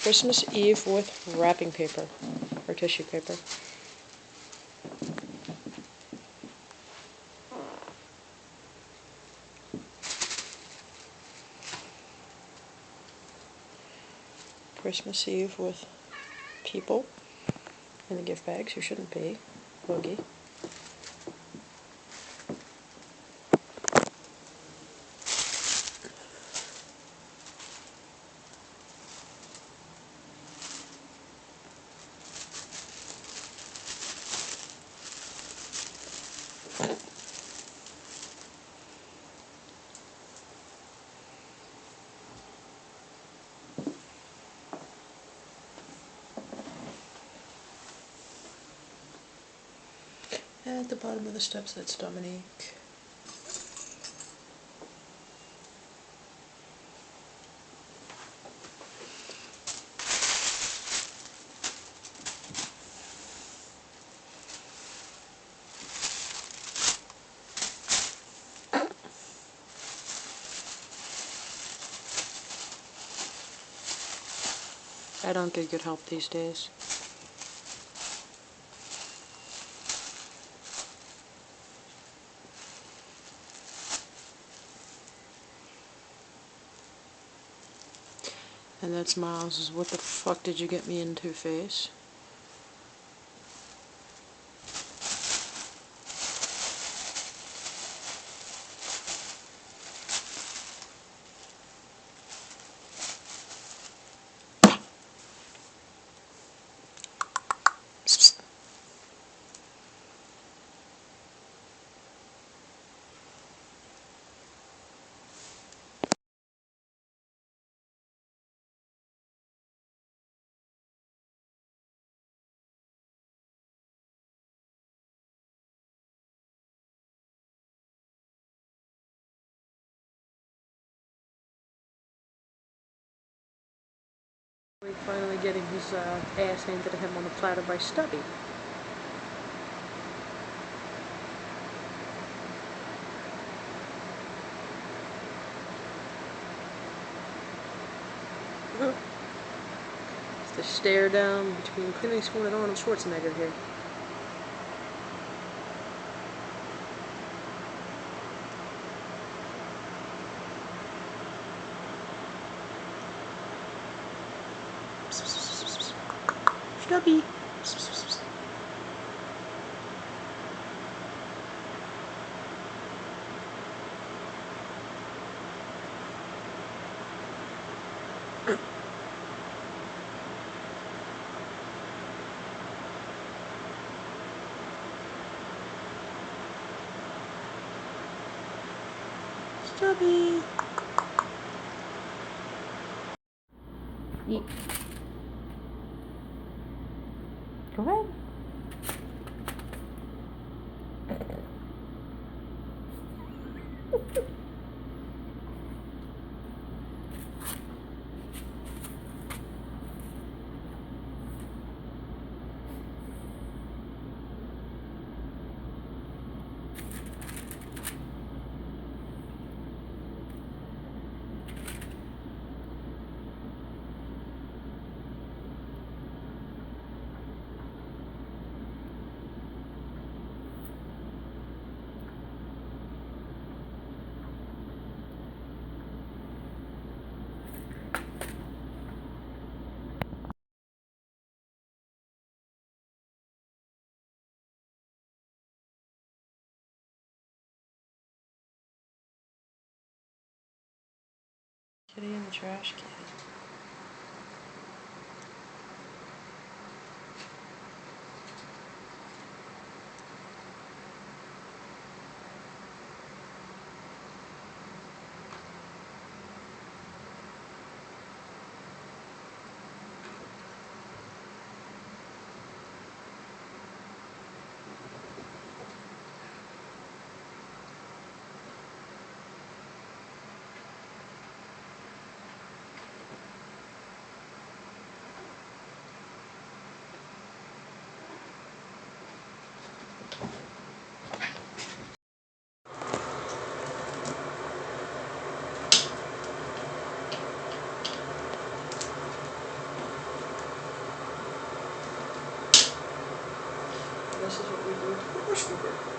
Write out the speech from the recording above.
Christmas Eve with wrapping paper, or tissue paper. Christmas Eve with people in the gift bags who shouldn't be. Boogie. At the bottom of the steps, that's Dominique. I don't get good help these days. And that's Miles's "What the fuck did you get me into" face. We're finally getting his ass handed to him on the platter by Stubby. It's the stare down between Clint Eastwood and Arnold Schwarzenegger here. Stubby. Stubby. Eat. Go ahead. Kitty in the trash can. this is what we do. Of course we were.